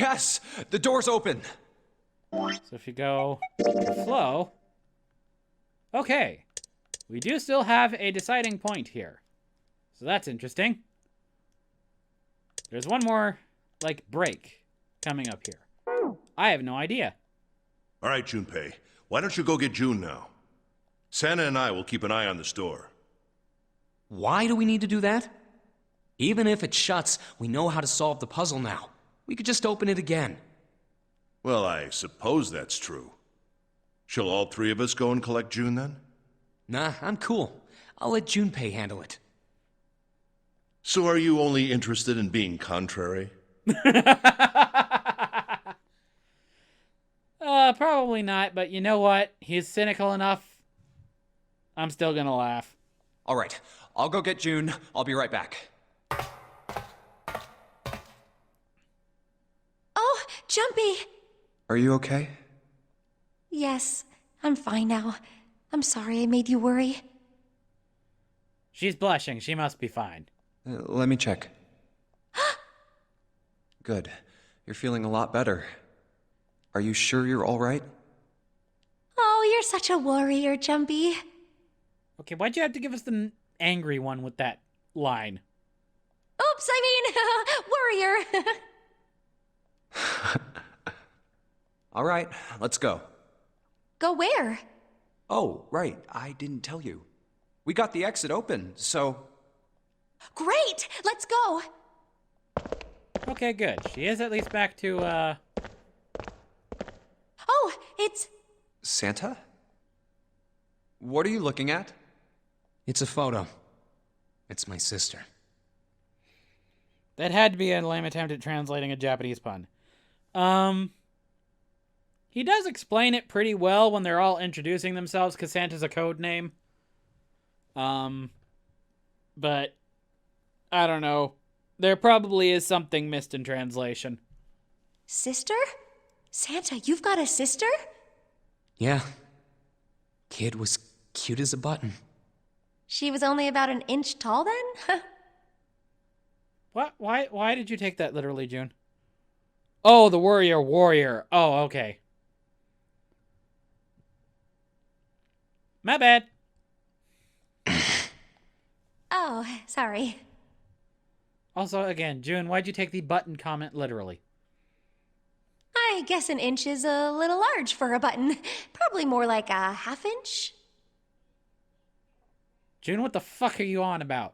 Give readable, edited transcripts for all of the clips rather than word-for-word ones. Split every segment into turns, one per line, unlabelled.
Yes! The door's open!
So if you go to flow... Okay. We do still have a deciding point here. So that's interesting. There's one more, like, break coming up here. I have no idea.
All right, Junpei. Why don't you go get June now? Santa and I will keep an eye on the store.
Why do we need to do that? Even if it shuts, we know how to solve the puzzle now. We could just open it again.
Well, I suppose that's true. Shall all three of us go and collect June then?
Nah, I'm cool. I'll let Junpei handle it.
So are you only interested in being contrary?
Probably not, but you know what? He's cynical enough. I'm still gonna laugh.
All right, I'll go get June. I'll be right back.
Oh, Jumpy!
Are you okay?
Yes, I'm fine now. I'm sorry I made you worry.
She's blushing. She must be fine.
Let me check. Good. You're feeling a lot better. Are you sure you're all right?
Oh, you're such a warrior, Jumpy.
Okay, why'd you have to give us the angry one with that line?
Oops, I mean, warrior.
All right, let's go.
Go where?
Oh, right. I didn't tell you. We got the exit open, so...
Great! Let's go!
Okay, good. She is at least back to,
Oh, it's...
Santa? What are you looking at? It's a photo. It's my sister.
That had to be a lame attempt at translating a Japanese pun. He does explain it pretty well when they're all introducing themselves, because Santa's a code name. But, I don't know. There probably is something missed in translation.
Sister? Santa, you've got a sister?
Yeah. Kid was cute as a button.
She was only about an inch tall then?
What? Why did you take that literally, June? Oh, the warrior. Oh, okay. My bad.
Oh, sorry.
Also, again, June, why'd you take the button comment literally?
I guess an inch is a little large for a button. Probably more like a half inch.
June, what the fuck are you on about?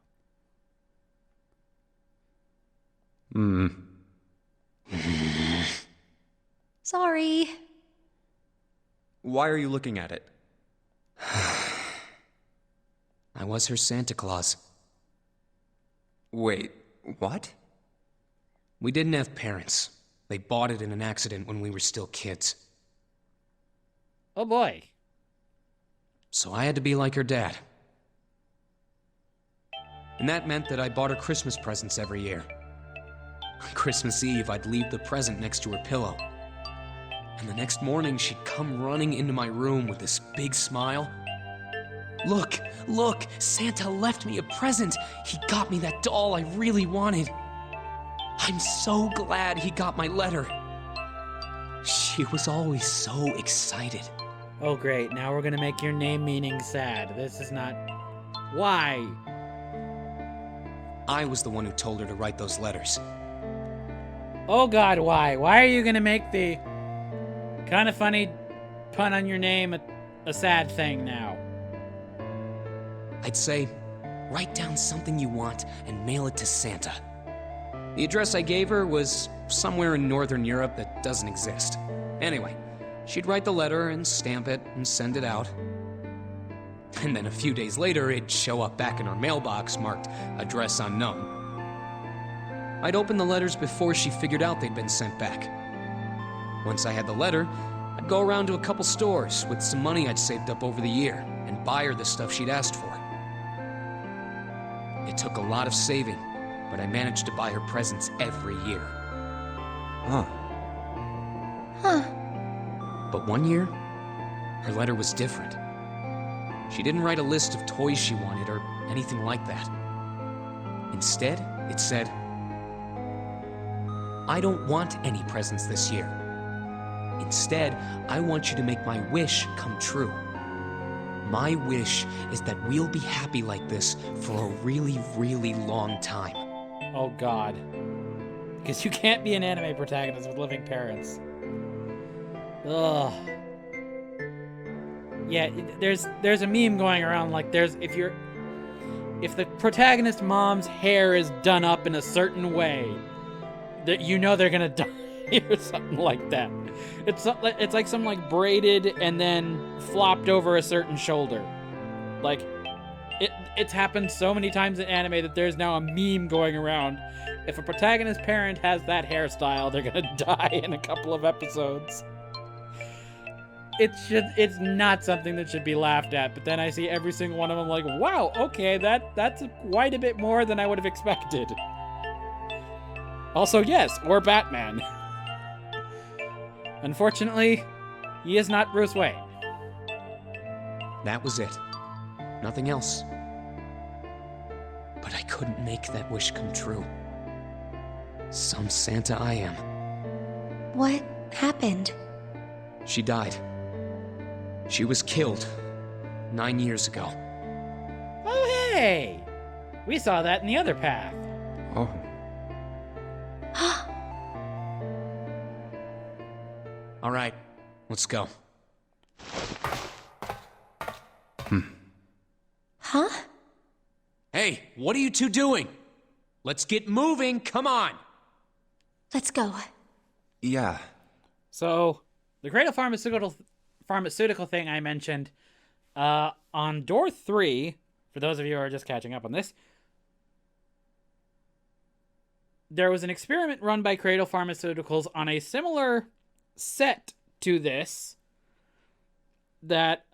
Sorry.
Why are you looking at it? I was her Santa Claus. Wait, what? We didn't have parents. They bought it in an accident when we were still kids.
Oh boy.
So I had to be like her dad. And that meant that I bought her Christmas presents every year. On Christmas Eve, I'd leave the present next to her pillow. And the next morning, she'd come running into my room with this big smile. Look, Santa left me a present. He got me that doll I really wanted. I'm so glad he got my letter. She was always so excited.
Oh great, now we're gonna make your name meaning sad. This is not... Why?
I was the one who told her to write those letters.
Oh god, why? Why are you gonna make the kind of funny pun on your name a sad thing now?
I'd say, write down something you want and mail it to Santa. The address I gave her was somewhere in Northern Europe that doesn't exist. Anyway, she'd write the letter and stamp it and send it out. And then a few days later, it'd show up back in her mailbox marked address unknown. I'd open the letters before she figured out they'd been sent back. Once I had the letter, I'd go around to a couple stores with some money I'd saved up over the year and buy her the stuff she'd asked for. It took a lot of saving, but I managed to buy her presents every year. Huh. But one year, her letter was different. She didn't write a list of toys she wanted or anything like that. Instead, it said, I don't want any presents this year. Instead, I want you to make my wish come true. My wish is that we'll be happy like this for a really, really long time.
Oh God. Because you can't be an anime protagonist with living parents. Ugh. Yeah, there's a meme going around like if the protagonist mom's hair is done up in a certain way, that you know they're gonna die or something like that. It's like some like braided and then flopped over a certain shoulder. Like it's happened so many times in anime that there's now a meme going around. If a protagonist parent has that hairstyle, they're gonna die in a couple of episodes. It's not something that should be laughed at, but then I see every single one of them like, wow, okay, that's quite a bit more than I would have expected. Also, yes, or Batman. Unfortunately, he is not Bruce Wayne.
That was it. Nothing else. But I couldn't make that wish come true. Some Santa I am.
What happened?
She died. She was killed 9 years ago.
Oh, hey! We saw that in the other path.
Oh. All right, let's go.
Huh?
Hey, what are you two doing? Let's get moving, come on!
Let's go.
Yeah.
So, the Cradle pharmaceutical thing I mentioned, on door 3, for those of you who are just catching up on this, there was an experiment run by Cradle Pharmaceuticals on a similar set to this that,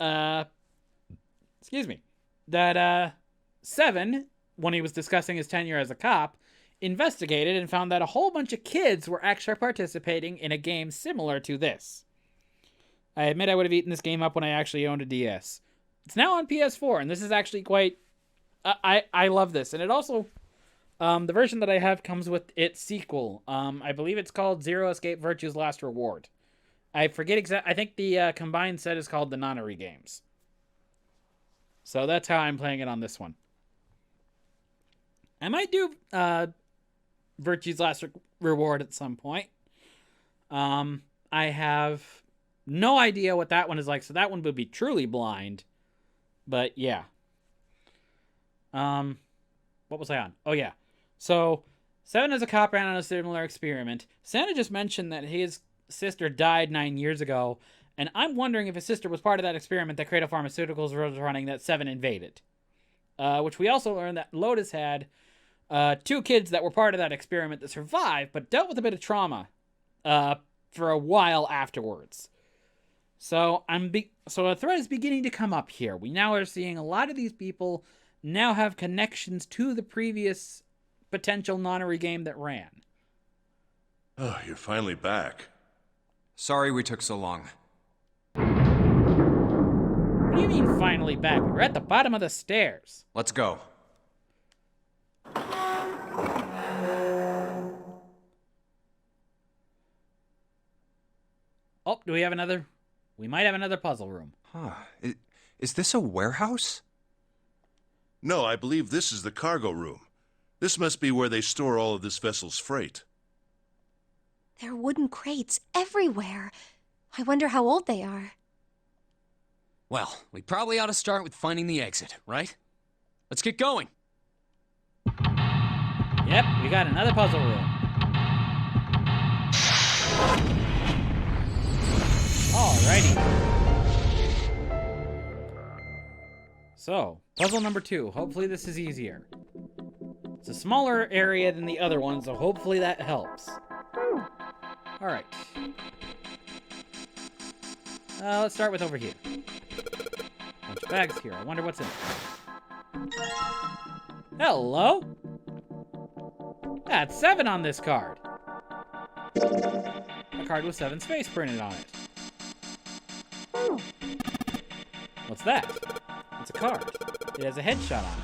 Seven, when he was discussing his tenure as a cop, investigated and found that a whole bunch of kids were actually participating in a game similar to this. I admit I would have eaten this game up when I actually owned a DS. It's now on PS4, and this is actually quite... I love this. And it also... the version that I have comes with its sequel. I believe it's called Zero Escape Virtue's Last Reward. I forget exactly... I think the combined set is called the Nonary Games. So that's how I'm playing it on this one. I might do Virtue's Last Reward at some point. I have no idea what that one is like, so that one would be truly blind. But yeah. What was I on? Oh yeah. So, Seven as a cop ran on a similar experiment. Santa just mentioned that his sister died 9 years ago, and I'm wondering if his sister was part of that experiment that Cradle Pharmaceuticals was running that Seven invaded. Which we also learned that Lotus had 2 kids that were part of that experiment that survived, but dealt with a bit of trauma for a while afterwards. So a thread is beginning to come up here. We now are seeing a lot of these people now have connections to the previous potential nonary game that ran.
Oh, you're finally back.
Sorry we took so long.
What do you mean finally back? We're at the bottom of the stairs.
Let's go.
Oh, do we have another? We might have another puzzle room.
Huh. Is this a warehouse?
No, I believe this is the cargo room. This must be where they store all of this vessel's freight.
There are wooden crates everywhere. I wonder how old they are.
Well, we probably ought to start with finding the exit, right? Let's get going.
Yep, we got another puzzle room. Alrighty. So, puzzle number 2. Hopefully this is easier. It's a smaller area than the other one, so hopefully that helps. Alright. Let's start with over here. Bunch of bags here. I wonder what's in it. Hello? That's 7 on this card. A card with 7's face printed on it. What's that? It's a card. It has a headshot on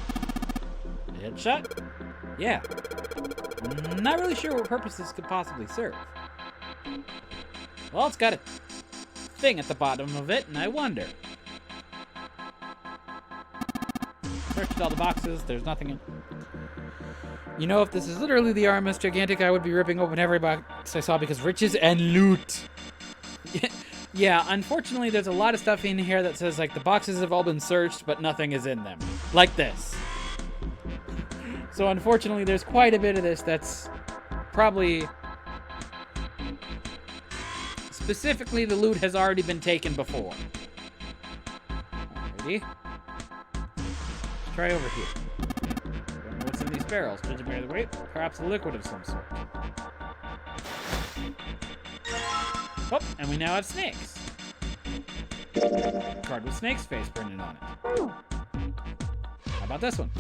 it. A headshot? Yeah. I'm not really sure what purpose this could possibly serve. Well, it's got a thing at the bottom of it, and I wonder. Searched all the boxes, there's nothing in. You know, if this is literally the Armus Gigantic, I would be ripping open every box I saw because riches and loot. Yeah, unfortunately, there's a lot of stuff in here that says, like, the boxes have all been searched, but nothing is in them. Like this. So, unfortunately, there's quite a bit of this that's probably... Specifically, the loot has already been taken before. Alrighty. Let's try over here. Don't know what's in these barrels. Judging by the weight, perhaps a liquid of some sort. Oh, and we now have snakes. Card with snake's face printed on it. How about this one?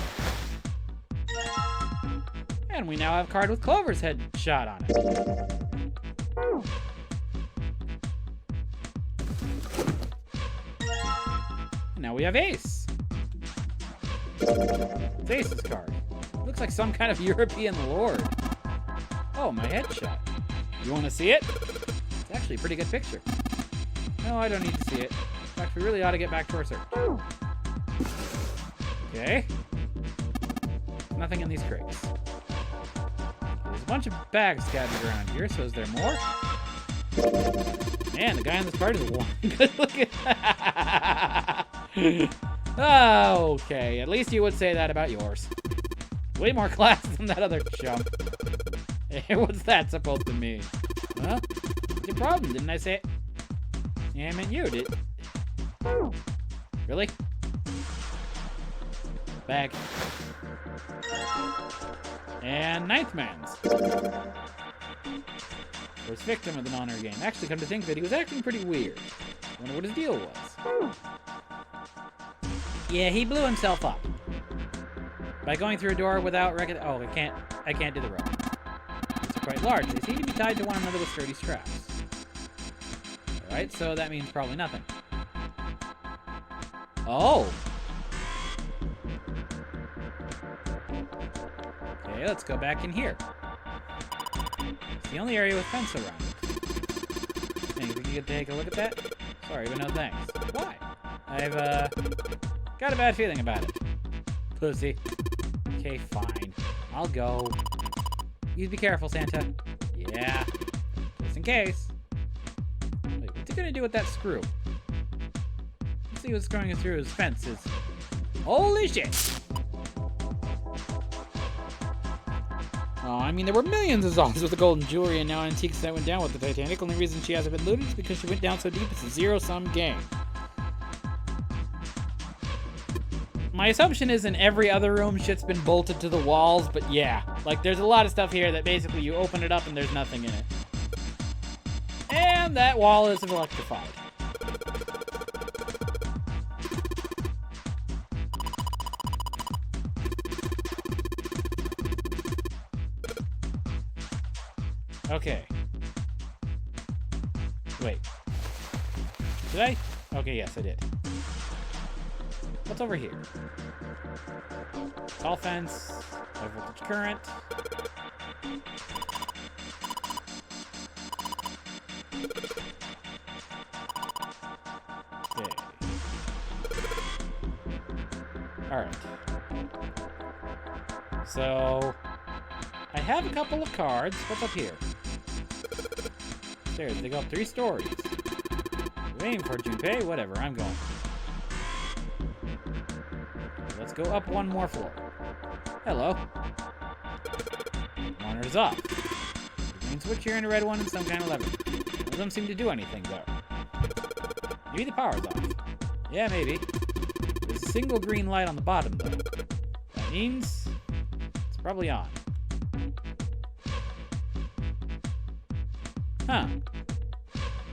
And we now have a card with Clover's head shot on it. Now we have Ace. It's Ace's card. Looks like some kind of European lord. Oh, my headshot. You want to see it? It's actually a pretty good picture. No, I don't need to see it. In fact, we really ought to get back to our search. Okay. Nothing in these crates. There's a bunch of bags scattered around here, so is there more? Man, the guy on this card is one good looking. Okay, at least you would say that about yours. Way more class than that other chump. Hey, what's that supposed to mean? Huh? What's your problem? Didn't I say it? Yeah, I meant you, did. Really? Bag. And Ninth Man's. First victim of the non-honor game. Actually, come to think of it, he was acting pretty weird. I wonder what his deal was. Yeah, he blew himself up. By going through a door without oh, I can't do the rope. These are quite large. They seem to be tied to one another with sturdy straps. Alright, so that means probably nothing. Oh! Okay, let's go back in here. It's the only area with fence around it. Think you could take a look at that? Sorry, but no thanks. Why? I've, got a bad feeling about it. Pussy. Okay, fine. I'll go. You be careful, Santa. Yeah. Just in case. Wait, what's he gonna do with that screw? Let's see what's going through his fences. Holy shit! Oh, I mean, there were millions of songs with the golden jewelry and now antiques that went down with the Titanic. Only reason she hasn't been looted is because she went down so deep it's a zero-sum game. My assumption is in every other room, shit's been bolted to the walls, but yeah. Like, there's a lot of stuff here that basically you open it up and there's nothing in it. And that wall is electrified. Okay. Wait. Did I? Okay, yes, I did. What's over here? Tall fence, high voltage current. Okay. Alright. So, I have a couple of cards. What's up here? Stairs, they go up 3 stories. Waiting for Junpei? Whatever, I'm going. Let's go up 1 more floor. Hello. Monitor's off. Green switch here and a red one and some kind of lever. None of them seem to do anything, though. Maybe the power's off. Yeah, maybe. There's a single green light on the bottom, though. That means it's probably on. Huh.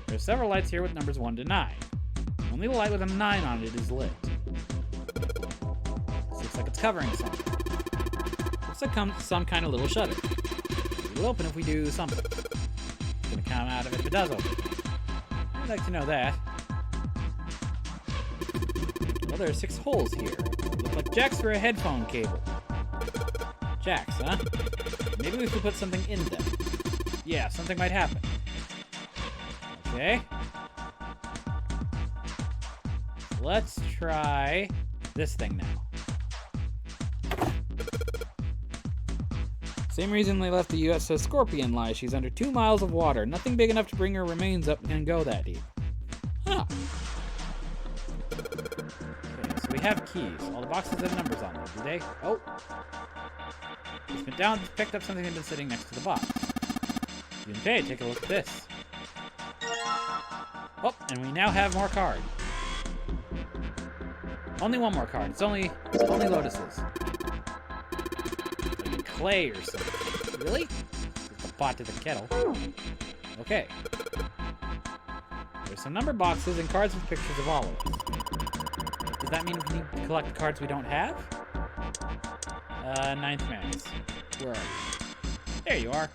There's several lights here with numbers 1 to 9. Only the light with a 9 on it is lit. Looks like it's covering something. Looks like some kind of little shutter. It'll open if we do something. It's gonna come out of it if it does open. I'd like to know that. Well, there are 6 holes here. Look like jacks for a headphone cable. Jacks, huh? Maybe we could put something in them. Yeah, something might happen. Okay. Let's try this thing now. Same reason they left the USS Scorpion lie. She's under 2 miles of water. Nothing big enough to bring her remains up and go that deep. Huh. Okay, so we have keys. All the boxes have numbers on them, do they? Oh. Just went down, just picked up something that's been sitting next to the box. Okay, take a look at this. Oh, and we now have more cards. Only one more card. It's only lotuses. Like clay or something. Really? Put the pot to the kettle. Okay. There's some number boxes and cards with pictures of all of us. Does that mean we need to collect the cards we don't have? Ninth Max. Where are you? There you are.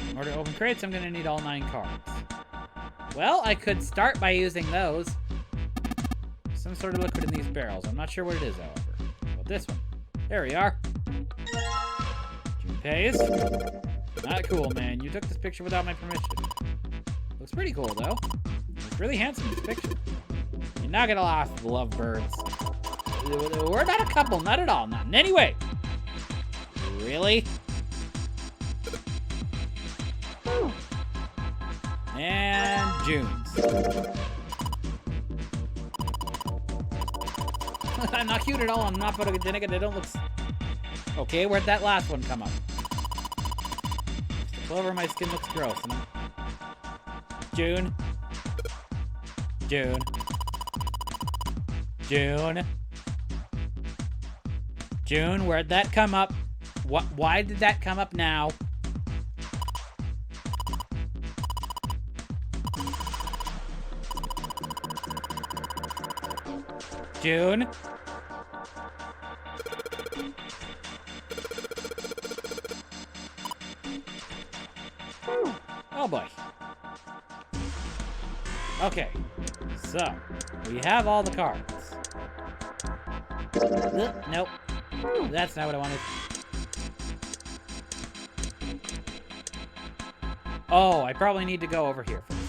In order to open crates, I'm gonna need all 9 cards. Well, I could start by using those. Some sort of liquid in these barrels. I'm not sure what it is, however. How about this one? There we are. Junpei's. Not cool, man. You took this picture without my permission. Looks pretty cool, though. Looks really handsome, this picture. You're not gonna last, lovebirds. We're not a couple, not at all. Not in any way. Really? And June's. I'm not cute at all. I'm not photogenic. They don't look... Okay, where'd that last one come up? The color of my skin looks gross. And June. June. June. June, where'd that come up? Why did that come up now? June? Oh boy. Okay, so we have all the cards. Nope, that's not what I wanted. Oh, I probably need to go over here first.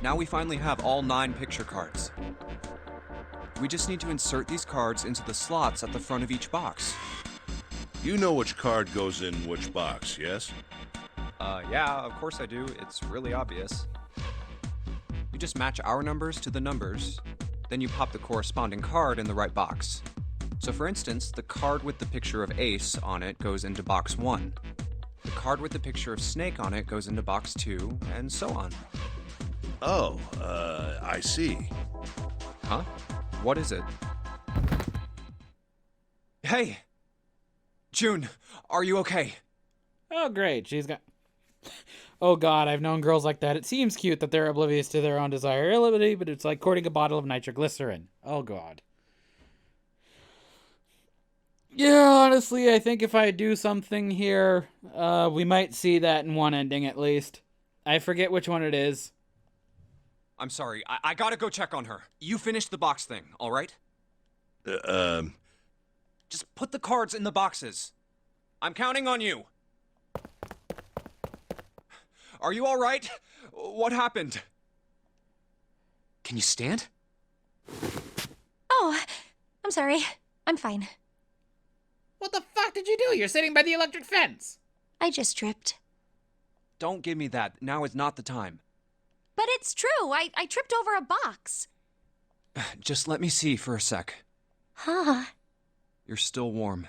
Now we finally have all 9 picture cards. We just need to insert these cards into the slots at the front of each box.
You know which card goes in which box, yes?
Yeah, of course I do. It's really obvious. You just match our numbers to the numbers, then you pop the corresponding card in the right box. So for instance, the card with the picture of Ace on it goes into box 1. The card with the picture of Snake on it goes into box 2, and so on.
Oh, I see.
Huh? What is it? Hey! June, are you okay?
Oh, great. She's got... Oh, God, I've known girls like that. It seems cute that they're oblivious to their own desirability, but it's like courting a bottle of nitroglycerin. Oh, God. Yeah, honestly, I think if I do something here, we might see that in one ending at least. I forget which one it is.
I'm sorry, I gotta go check on her. You finish the box thing, alright? Just put the cards in the boxes. I'm counting on you. Are you alright? What happened?
Can you stand?
Oh, I'm sorry. I'm fine.
What the fuck did you do? You're sitting by the electric fence.
I just tripped.
Don't give me that. Now is not the time.
But it's true. I tripped over a box.
Just let me see for a sec.
Huh.
You're still warm.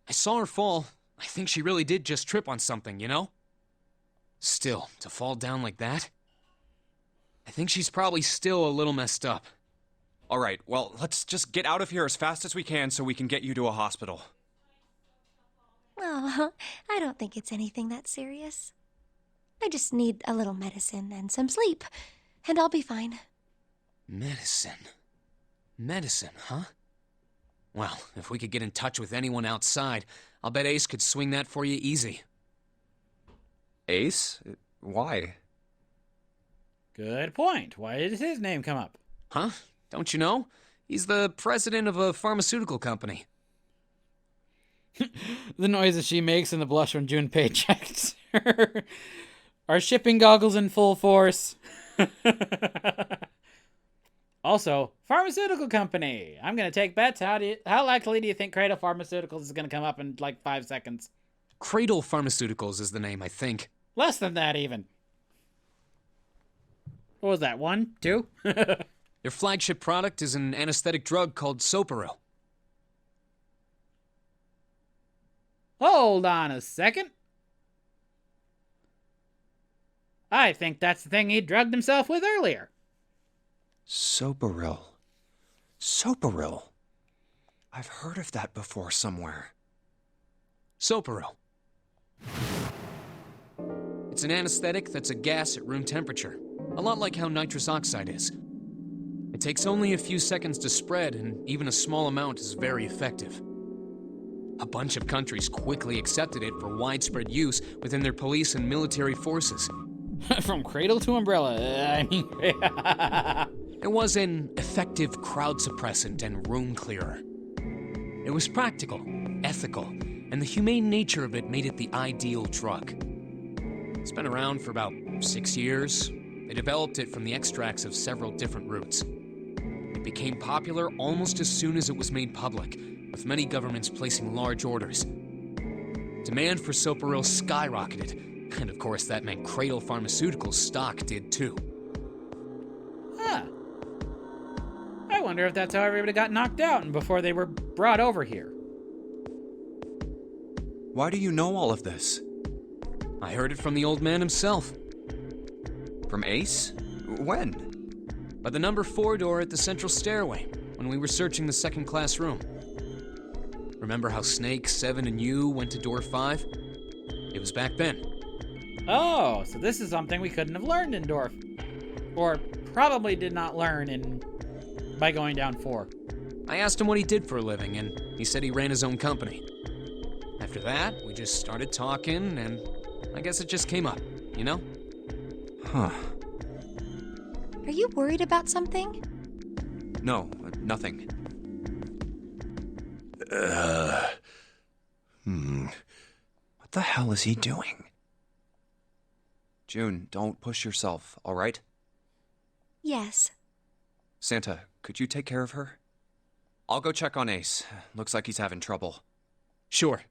I saw her fall. I think she really did just trip on something, you know? Still, to fall down like that? I think she's probably still a little messed up.
Alright, well, let's just get out of here as fast as we can so we can get you to a hospital.
Oh, I don't think it's anything that serious. I just need a little medicine and some sleep, and I'll be fine.
Medicine. Medicine, huh? Well, if we could get in touch with anyone outside, I'll bet Ace could swing that for you easy.
Ace? Why?
Good point. Why did his name come up?
Huh? Don't you know? He's the president of a pharmaceutical company.
The noises she makes and the blush when Junpei checks her. Are shipping goggles in full force? Also, pharmaceutical company. I'm going to take bets. How likely do you think Cradle Pharmaceuticals is going to come up in like 5 seconds?
Cradle Pharmaceuticals is the name, I think.
Less than that, even. What was that, 1, 2?
Their flagship product is an anesthetic drug called Soparil.
Hold on a second. I think that's the thing he drugged himself with earlier.
Soparil. Soparil. I've heard of that before somewhere.
Soparil. It's an anesthetic that's a gas at room temperature, a lot like how nitrous oxide is. It takes only a few seconds to spread, and even a small amount is very effective. A bunch of countries quickly accepted it for widespread use within their police and military forces.
From cradle to umbrella, I mean...
It was an effective crowd suppressant and room clearer. It was practical, ethical, and the humane nature of it made it the ideal drug. It's been around for about 6 years. They developed it from the extracts of several different roots. It became popular almost as soon as it was made public, with many governments placing large orders. Demand for Soparil skyrocketed, and of course that meant Cradle Pharmaceuticals' stock did too.
Huh. I wonder if that's how everybody got knocked out and before they were brought over here.
Why do you know all of this?
I heard it from the old man himself.
From Ace? When?
By the number 4 door at the central stairway, when we were searching the second-class room. Remember how Snake, 7, and you went to door 5? It was back then.
Oh, so this is something we couldn't have learned in Dorf. Or probably did not learn by going down 4.
I asked him what he did for a living, and he said he ran his own company. After that, we just started talking, and I guess it just came up, you know?
Huh.
Are you worried about something?
No, nothing. What the hell is he doing? June, don't push yourself, all right?
Yes.
Santa, could you take care of her? I'll go check on Ace. Looks like he's having trouble.
Sure.